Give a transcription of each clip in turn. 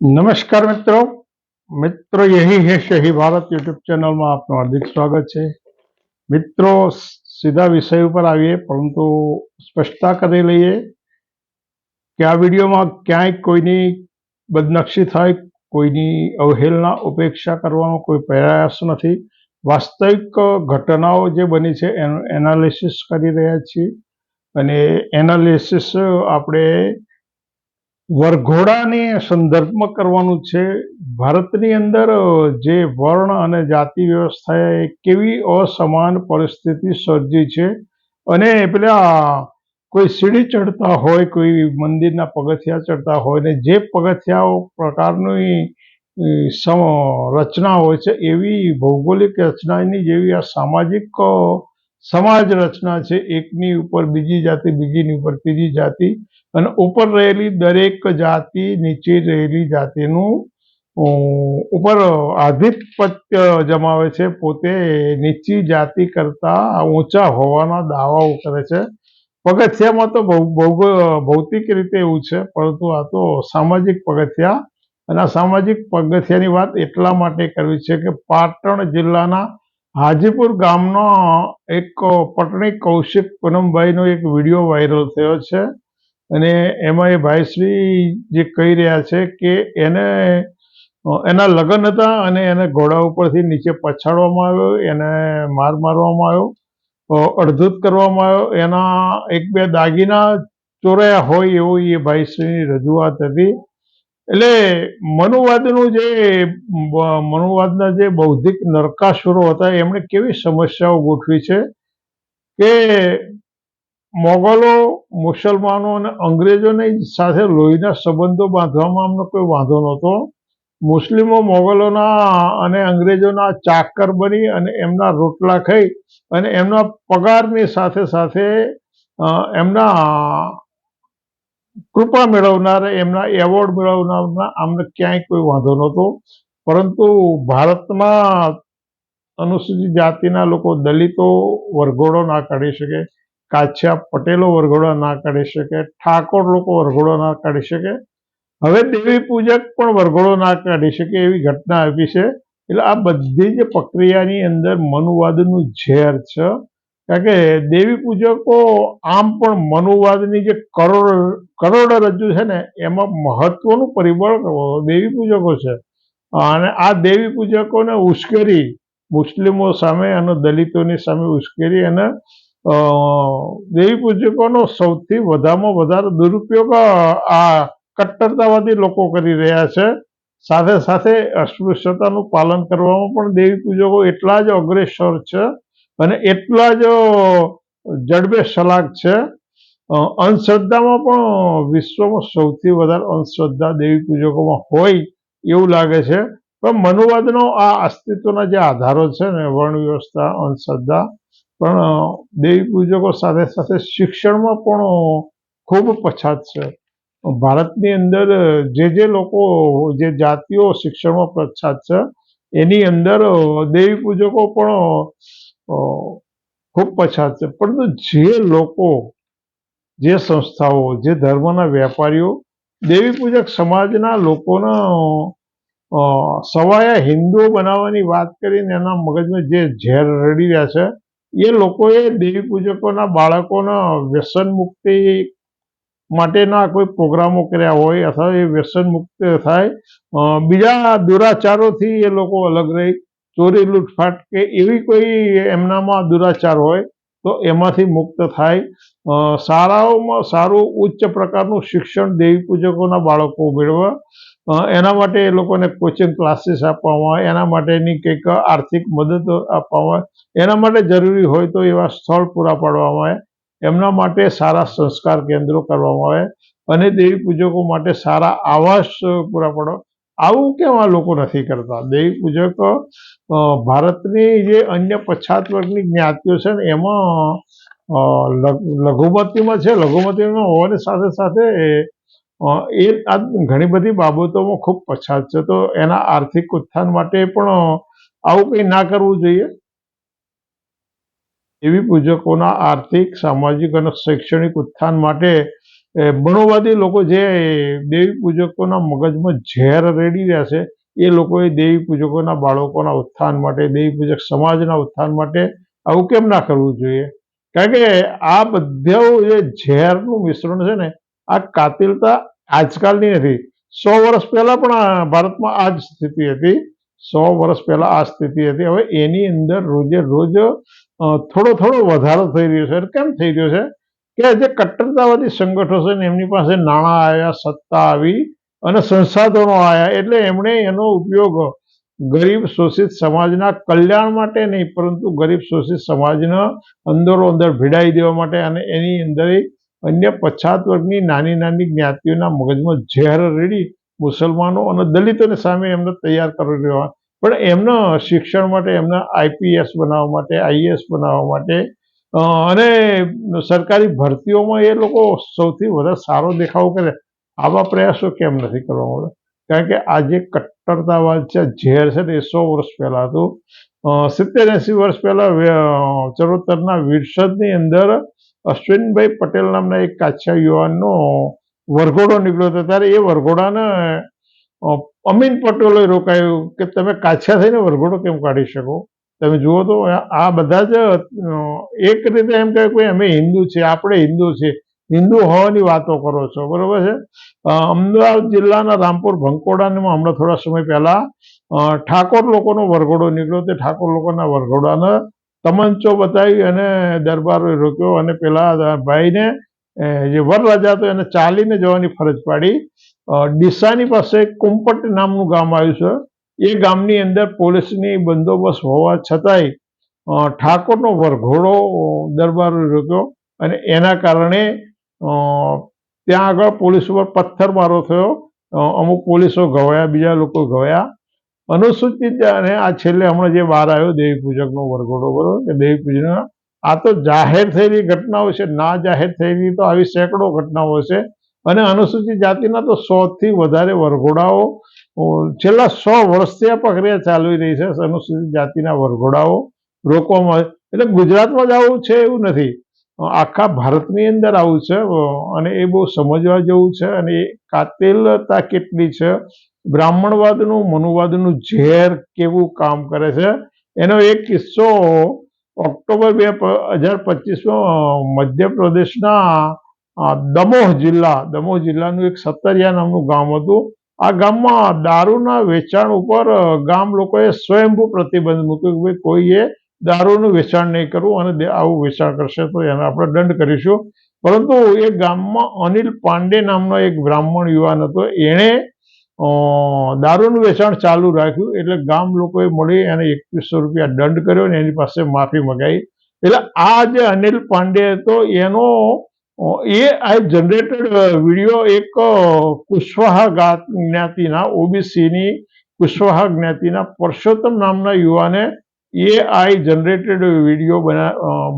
नमस्कार मित्रों। यही है सही भारत यूट्यूब चैनल में आपનું हार्दिक स्वागत है। मित्रों, सीधा विषय पर आવીએ, પરંતુ સ્પષ્ટતા કરી લઈએ કે આ વિડીયોમાં ક્યાંય કોઈની બદનક્ષી થાય, કોઈની અવહેલના ઉપેક્ષા કરવાનો કોઈ પ્રયાસ નથી। વાસ્તવિક ઘટનાઓ જે બની છે એનું એનાલિસિસ કરી રહ્યા છીએ અને એનાલિસિસ આપણે વરઘોડાને સંદર્ભમાં કરવાનું છે। ભારતની અંદર જે વર્ણ અને જાતિ વ્યવસ્થાએ કેવી અસમાન પરિસ્થિતિ સર્જી છે અને પેલા કોઈ સીડી ચડતા હોય, કોઈ મંદિરના પગથિયા ચડતા હોય ને જે પગથિયાઓ પ્રકારની રચના હોય છે એવી ભૌગોલિક રચનાની જેવી આ સામાજિક સમાજ રચના છે। એકની ઉપર બીજી જાતિ, બીજીની ઉપર ત્રીજી જાતિ અને ઉપર રહેલી દરેક જાતિ નીચે રહેલી જાતિનું ઉપર આધિપત્ય જમાવે છે। પોતે નીચી જાતિ કરતા ઊંચા હોવાના દાવાઓ કરે છે। પગથિયામાં તો ભૌતિક રીતે એવું છે, પરંતુ આ તો સામાજિક પગથિયા અને આ સામાજિક પગથિયાની વાત એટલા માટે કરવી છે કે પાટણ જિલ્લાના હાજીપુર ગામનો એક પટણી કૌશિક પૂનમભાઈનો એક વિડીયો વાયરલ થયો છે અને એમાં એ ભાઈશ્રી જે કહી રહ્યા છે કે એના લગ્ન હતા અને એને ઘોડા ઉપરથી નીચે પછાડવામાં આવ્યો, એને માર મારવામાં આવ્યો, અડધૂત કરવામાં આવ્યો, એના એક બે દાગીના ચોરાયા હોય એવું એ ભાઈશ્રીની રજૂઆત હતી। એટલે મનુવાદના જે બૌદ્ધિક નરકાસુરો હતા એમણે કેવી સમસ્યાઓ ગોઠવી છે કે મોગલો, મુસલમાનો અને અંગ્રેજોની સાથે લોહીના સંબંધો બાંધવામાં અમને કોઈ વાંધો નહોતો। મુસ્લિમો મોગલોના અને અંગ્રેજોના ચાકર બની અને એમના રોટલા ખાઈ અને એમના પગારની સાથે સાથે એમના કૃપા મેળવનાર, એમના એવોર્ડ મેળવનારના અમને ક્યાંય કોઈ વાંધો નહોતો। પરંતુ ભારતમાં અનુસૂચિત જાતિના લોકો, દલિતો વરઘોડો ના કાઢી શકે, કાછિયા પટેલો વરઘોડો ના કાઢી શકે, ઠાકોર લોકો વરઘોડો ના કાઢી શકે, હવે દેવી પૂજક પણ વરઘોડો ના કાઢી શકે એવી ઘટના આવી છે। એટલે આ બધી જ પ્રક્રિયાની અંદર મનુવાદનું ઝેર છે। કારણ કે દેવી પૂજકો આમ પણ મનુવાદની જે કરોડરજ્જુ છે ને એમાં મહત્વનું પરિબળ દેવી પૂજકો છે અને આ દેવી પૂજકોને ઉશ્કેરી મુસ્લિમો સામે અને દલિતોની સામે ઉશ્કેરી અને દેવી પૂજકોનો સૌથી વધારેમાં વધારે દુરુપયોગ આ કટ્ટરતાવાદી લોકો કરી રહ્યા છે। સાથે સાથે અસ્પૃશ્યતાનું પાલન કરવામાં પણ દેવી પૂજકો એટલા જ અગ્રેસર છે અને એટલા જ જડબે સલાક છે। અંધશ્રદ્ધામાં પણ વિશ્વમાં સૌથી વધારે અંધશ્રદ્ધા દેવી પૂજકોમાં હોય એવું લાગે છે। પણ મનુવાદનો આ અસ્તિત્વના જે આધારો છે ને, વર્ણ વ્યવસ્થા, અંધશ્રદ્ધા, પણ દેવી પૂજકો સાથે સાથે શિક્ષણમાં પણ ખૂબ પછાત છે। ભારતની અંદર જે લોકો, જે જાતિઓ શિક્ષણમાં પછાત છે એની અંદર દેવી પૂજકો પણ ખૂબ પછાત છે। પરંતુ જે લોકો, જે સંસ્થાઓ, જે ધર્મના વેપારીઓ દેવી પૂજક સમાજના લોકોના સવાયા હિન્દુઓ બનાવવાની વાત કરીને એના મગજમાં જે ઝેર રડી રહ્યા છે, એ લોકોએ દેવી પૂજકોના બાળકોના વ્યસન મુક્તિ માટેના કોઈ પ્રોગ્રામો કર્યા હોય અથવા એ વ્યસન મુક્ત થાય, બીજા દુરાચારોથી એ લોકો અલગ રહી, ચોરી લૂંટફાટ કે એવી કોઈ એમનામાં દુરાચાર હોય તો એમાંથી મુક્ત થાય, શાળાઓમાં સારું ઉચ્ચ પ્રકારનું શિક્ષણ દેવી પૂજકોના બાળકો મેળવે, એના માટે એ લોકોને કોચિંગ ક્લાસીસ આપવામાં આવે, એના માટેની કંઈક આર્થિક મદદ આપવામાં આવે, એના માટે જરૂરી હોય તો એવા સ્થળ પૂરા પાડવામાં આવે, એમના માટે સારા સંસ્કાર કેન્દ્રો કરવામાં આવે અને દેવી પૂજકો માટે સારા આવાસ પૂરા પાડવા। આવું કેમ આ લોકો નથી કરતા? દેવી પૂજક ભારતની જે અન્ય પછાત વર્ગની જ્ઞાતિઓ છે ને એમાં લઘુમતીમાં છે, લઘુમતીમાં હોવાની સાથે સાથે એ આ ઘણી બધી બાબતોમાં ખૂબ પછાત છે। તો એના આર્થિક ઉત્થાન માટે પણ આવું કંઈ ના કરવું જોઈએ। દેવી પૂજકોના આર્થિક, સામાજિક અને શૈક્ષણિક ઉત્થાન માટે મનોવાદી લોકો જે દેવી પૂજકોના મગજમાં ઝેર રેડી રહ્યા છે, એ લોકોએ દેવી પૂજકોના બાળકોના ઉત્થાન માટે, દેવી પૂજક સમાજના ઉત્થાન માટે આવું કેમ ના કરવું જોઈએ? કારણ કે આ બધું જે ઝેરનું મિશ્રણ છે ને, આ કાતિલતા આજકાલની નથી. 100 વર્ષ પહેલા પણ ભારતમાં આ જ સ્થિતિ હતી. 100 વર્ષ પહેલા આ સ્થિતિ હતી. હવે એની અંદર રોજે રોજ થોડો થોડો વધારો થઈ રહ્યો છે. કેમ થઈ રહ્યો છે? કે જે કટ્ટરતાવાદી સંગઠનો છે ને, એમની પાસે નાણાં આવ્યા, સત્તા આવી અને સંસાધનો આવ્યા, એટલે એમણે એનો ઉપયોગ ગરીબ શોષિત સમાજના કલ્યાણ માટે નહીં, પરંતુ ગરીબ શોષિત સમાજને અંદરો અંદર ભીડાઈ દેવા માટે અને એની અંદર અન્ય પછાત વર્ગની નાની નાની જ્ઞાતિઓના મગજમાં ઝેર રેડી મુસલમાનો અને દલિતોની સામે એમને તૈયાર કરી દેવા, પણ એમના શિક્ષણ માટે, એમના આઈપીએસ બનાવવા માટે, આઈએએસ બનાવવા માટે અને સરકારી ભરતીઓમાં એ લોકો સૌથી વધારે સારો દેખાવ કરે, આવા પ્રયાસો કેમ નથી કરવામાં આવતા? કારણ કે આ જે કટ્ટરતાવાદ છે, ઝેર છે ને, એ 100 વર્ષ પહેલા હતું. 70-80 વર્ષ પહેલા ચરોતરના વિરસદની અંદર અશ્વિનભાઈ પટેલ નામના એક કાછિયા યુવાનનો વરઘોડો નીકળ્યો હતો. ત્યારે એ વરઘોડાને અમીન પટેલે રોકાયું કે તમે કાછિયા થઈને વરઘોડો કેમ કાઢી શકો? તમે જુઓ તો આ બધા જ એક રીતે એમ કહે કે અમે હિન્દુ છીએ, આપણે હિન્દુ છીએ, હિન્દુ હોવાની વાતો કરો છો, બરોબર છે? અમદાવાદ જિલ્લાના રામપુર ભંકોડામાં હમણાં થોડા સમય પહેલા ઠાકોર લોકોનો વરઘોડો નીકળ્યો. તે ઠાકોર લોકોના વરઘોડાને તમંચો બતાવી અને દરબારોએ રોક્યો અને પેલા ભાઈને જે વરરાજા હતો એને ચાલીને જવાની ફરજ પાડી. ડીસાની પાસે કુંપટ નામનું ગામ આવ્યું છે. એ ગામની અંદર પોલીસની બંદોબસ્ત હોવા છતાંય ઠાકોરનો વરઘોડો દરબારોએ રોક્યો અને એના કારણે ત્યાં આગળ પોલીસ ઉપર પથ્થરમારો થયો. અમુક પોલીસો ઘવાયા, બીજા લોકો ઘવાયા. અનુસૂચિત અને આ છેલ્લે હમણાં જે બહાર આવ્યો દેવી પૂજકનો વરઘોડો, બરોબર કે દેવી પૂજન, આ તો જાહેર થયેલી ઘટનાઓ છે. ના જાહેર થયેલી તો આવી સેંકડો ઘટનાઓ છે. અને અનુસૂચિત જાતિના તો 100થી વધારે વરઘોડાઓ છેલ્લા 100 વર્ષથી આ પ્રક્રિયા ચાલી રહી છે. અનુસૂચિત જાતિના વરઘોડાઓ રોકવામાં, એટલે ગુજરાતમાં જ આવું છે એવું નથી, આખા ભારતની અંદર આવું છે. અને એ બહુ સમજવા જેવું છે. અને એ કાતિલતા કેટલી છે, બ્રાહ્મણવાદનું, મનુવાદનું ઝેર કેવું કામ કરે છે, એનો એક કિસ્સો ઓક્ટોબર 2025માં મધ્યપ્રદેશના દમોહ જિલ્લાનું એક સતરિયા નામનું ગામ હતું. આ ગામમાં દારૂના વેચાણ ઉપર ગામ લોકોએ સ્વયંભૂ પ્રતિબંધ મૂક્યો કે ભાઈ કોઈએ દારૂનું વેચાણ નહીં કરવું, અને આવું વેચાણ કરશે તો એને આપણે દંડ કરીશું. પરંતુ એ ગામમાં અનિલ પાંડે નામનો એક બ્રાહ્મણ યુવાન હતો. એણે દારૂનું વેચાણ ચાલુ રાખ્યું, એટલે ગામ લોકોએ મળી એને 2100 રૂપિયા દંડ કર્યો અને એની પાસે માફી મંગાવી. એટલે આ જે અનિલ પાંડે હતો એનો AI જનરેટેડ વિડીયો એક કુશવાહા જ્ઞાતિના, ઓબીસીની કુશવાહા જ્ઞાતિના પરસોત્તમ નામના યુવાને AI જનરેટેડ વિડીયો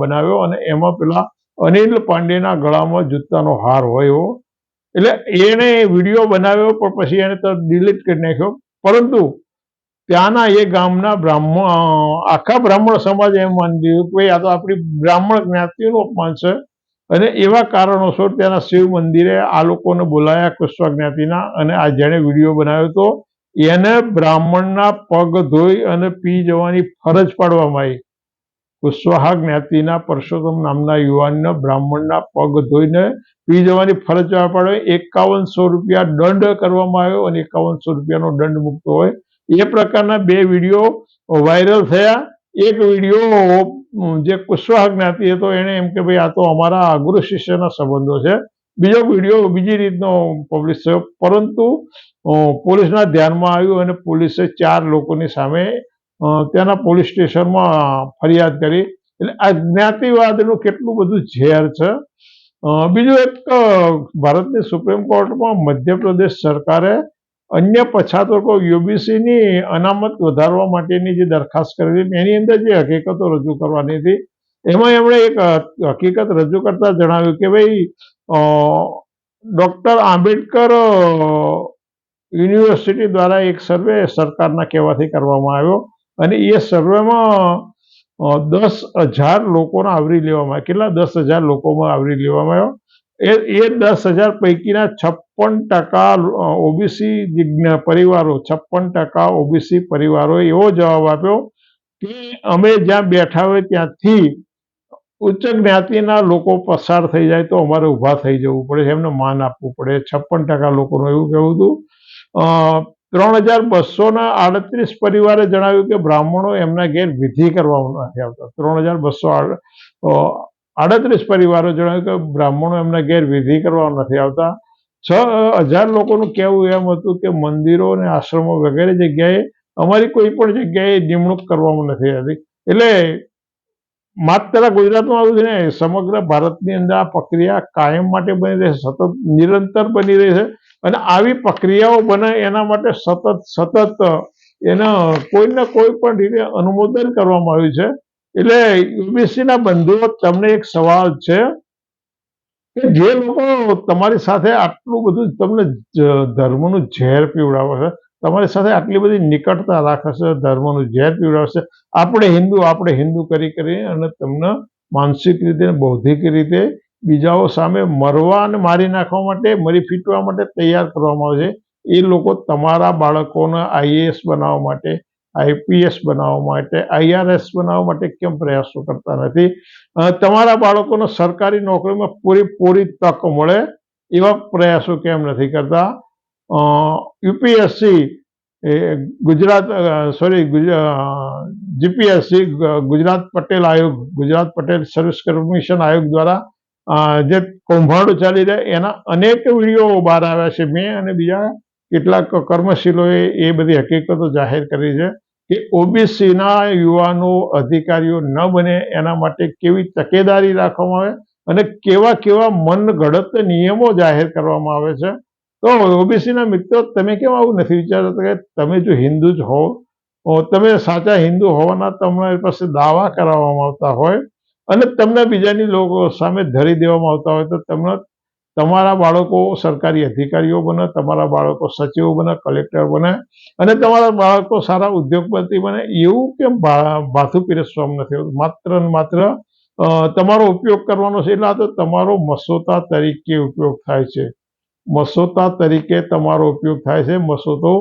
બનાવ્યો અને એમાં પેલા અનિલ પાંડેના ગળામાં જૂતાનો હાર હોય એવો, એટલે એને વિડીયો બનાવ્યો પણ પછી એને તો ડિલીટ કરી નાખ્યો. પરંતુ ત્યાંના એ ગામના આખા બ્રાહ્મણ સમાજ એમ માની લીધું કે ભાઈ આ તો આપણી બ્રાહ્મણ જ્ઞાતિનું અપમાન છે. અને એવા કારણોસર ત્યાંના શિવ મંદિરે આ લોકોને બોલાયા કુશવાહા જ્ઞાતિના, અને આ જેણે વિડીયો બનાવ્યો હતો એને બ્રાહ્મણના પગ ધોઈ અને પી જવાની ફરજ પાડવામાં આવી. કુશવાહા જ્ઞાતિના પરસોત્તમ નામના યુવાનને બ્રાહ્મણના પગ ધોઈને પી જવાની ફરજ પાડવી. 5100 રૂપિયા દંડ કરવામાં આવ્યો અને 5100 રૂપિયાનો દંડ મુકતો હોય એ પ્રકારના 2 વિડીયો વાયરલ થયા. એક વિડીયો જે કુશવાહા જ્ઞાતિ હતો એને એમ કે ભાઈ આ તો અમારા ગુરુ શિષ્યના સંબંધો છે. બીજો વિડીયો બીજી રીતનો પબ્લિશ થયો, પરંતુ પોલીસના ધ્યાનમાં આવ્યું અને પોલીસે 4 લોકોની સામે ત્યાંના પોલીસ સ્ટેશનમાં ફરિયાદ કરી. એટલે આ જ્ઞાતિવાદનું કેટલું બધું ઝેર છે. બીજું એક, ભારતની સુપ્રીમ કોર્ટમાં મધ્યપ્રદેશ સરકારે અન્ય પછાત વર્ગો ઓબીસીની અનામત વધારવા માટેની જે દરખાસ્ત કરેલી, એની અંદર જે હકીકતો રજૂ કરવાની હતી એમાં એમણે એક હકીકત રજૂ કરતા જણાવ્યું કે ભાઈ ડૉક્ટર આંબેડકર યુનિવર્સિટી દ્વારા એક સર્વે સરકારના કહેવાથી કરવામાં આવ્યો અને એ સર્વેમાં 10,000 લોકોને આવરી લેવામાં આવ્યા. કેટલા? 10,000 લોકોમાં આવરી લેવામાં આવ્યો. એ 10,000 પૈકીના 56% ઓબીસી પરિવારો, 56% ઓબીસી પરિવારોએ એવો જવાબ આપ્યો કે અમે જ્યાં બેઠા હોય ત્યાંથી ઉચ્ચ જ્ઞાતિના લોકો પસાર થઈ જાય તો અમારે ઊભા થઈ જવું પડે, એમને માન આપવું પડે. 56% લોકોનું એવું કહેવું હતું. 3,238 પરિવારે જણાવ્યું કે બ્રાહ્મણો એમના ઘેર વિધિ કરવામાં નથી આવતા. 3,238 પરિવારો જણાવ્યું કે બ્રાહ્મણો એમના ઘેર વિધિ કરવા નથી આવતા. 6,000 લોકોનું કહેવું એમ હતું કે મંદિરો અને આશ્રમો વગેરે જગ્યાએ અમારી કોઈ પણ જગ્યાએ નિમણૂક કરવામાં નથી આવતી. એટલે માત્ર ગુજરાતમાં આવું છે ને, સમગ્ર ભારતની અંદર આ પ્રક્રિયા કાયમ માટે બની રહેશે, સતત નિરંતર બની રહેશે. અને આવી પ્રક્રિયાઓ બને એના માટે સતત એના કોઈને કોઈ પણ રીતે અનુમોદન કરવામાં આવ્યું છે. એટલે ઓબીસીના બંધુઓ, તમને એક સવાલ છે કે જે લોકો તમારી સાથે આટલું બધું તમને ધર્મનું ઝેર પીવડાવે છે, તમારી સાથે આટલી બધી નિકટતા રાખે છે, ધર્મનું ઝેર પીવડાવે છે, આપણે હિન્દુ કરી અને તમને માનસિક રીતે, બૌદ્ધિક રીતે બીજાઓ સામે મરવા અને મારી નાખવા માટે, મરી ફીટવા માટે તૈયાર કરવામાં આવે છે. એ લોકો તમારા બાળકોને આઈએએસ બનાવવા માટે, આઈપીએસ બનાવવા માટે, આઈઆરએસ બનાવવા માટે કેમ પ્રયાસો કરતા નથી? તમારા બાળકોને સરકારી નોકરીમાં પૂરી તક મળે એવા પ્રયાસો કેમ નથી કરતા? UPSC GPSC Gujarat Patel service commission આયોગ દ્વારા જે કૌભાંડો ચાલી રહ્યા એના અનેક વિડીયો બહાર આવ્યા છે. મેં અને બીજા કેટલાક કર્મશીલોએ એ બધી હકીકતો જાહેર કરી છે કે ઓબીસીના યુવાનો અધિકારીઓ ન બને એના માટે કેવી તકેદારી રાખવામાં આવે અને કેવા મનગઢત નિયમો જાહેર કરવામાં આવે છે. તો ઓબીસીના મિત્રો, તમે કેમ આવું નથી વિચારતા કે તમે જો હિન્દુ જ હો, તમે સાચા હિન્દુ હોવાના તમારી પાસે દાવા કરાવવામાં આવતા હોય અને તમને બીજાની લોકો સામે ધરી દેવામાં આવતા હોય, તો તમને તમારા બાળકો સરકારી અધિકારીઓ બને, તમારા બાળકો સચિવો બને, કલેક્ટર બને અને તમારા બાળકો સારા ઉદ્યોગપતિ બને, એવું કેમ ભાથું પીરસવામાં નથી આવતું? માત્ર ને માત્ર તમારો ઉપયોગ કરવાનો છે. એટલે આ તો તમારો મસોતા તરીકે ઉપયોગ થાય છે. મસોતા તરીકે તમારો ઉપયોગ થાય છે. મસોતો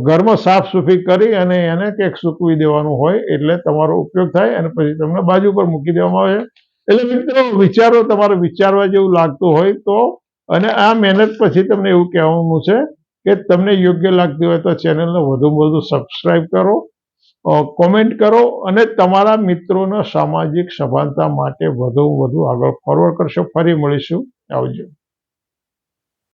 ઘરમાં સાફ સફાઈ કરી અને એને કંઈક સૂકવી દેવાનું હોય એટલે તમારો ઉપયોગ થાય અને પછી તમને બાજુ પર મૂકી દેવામાં આવે. એટલે મિત્રો, વિચારો, તમારે વિચારવા જેવું લાગતું હોય તો, અને આ મહેનત પછી તમને એવું કહેવાનું છે કે તમને યોગ્ય લાગતી હોય તો ચેનલને વધુમાં વધુ સબસ્ક્રાઈબ કરો, કોમેન્ટ કરો અને તમારા મિત્રોને સામાજિક સભાનતા માટે વધુ આગળ ફોરવર્ડ કરશો. ફરી મળીશું. આવજો.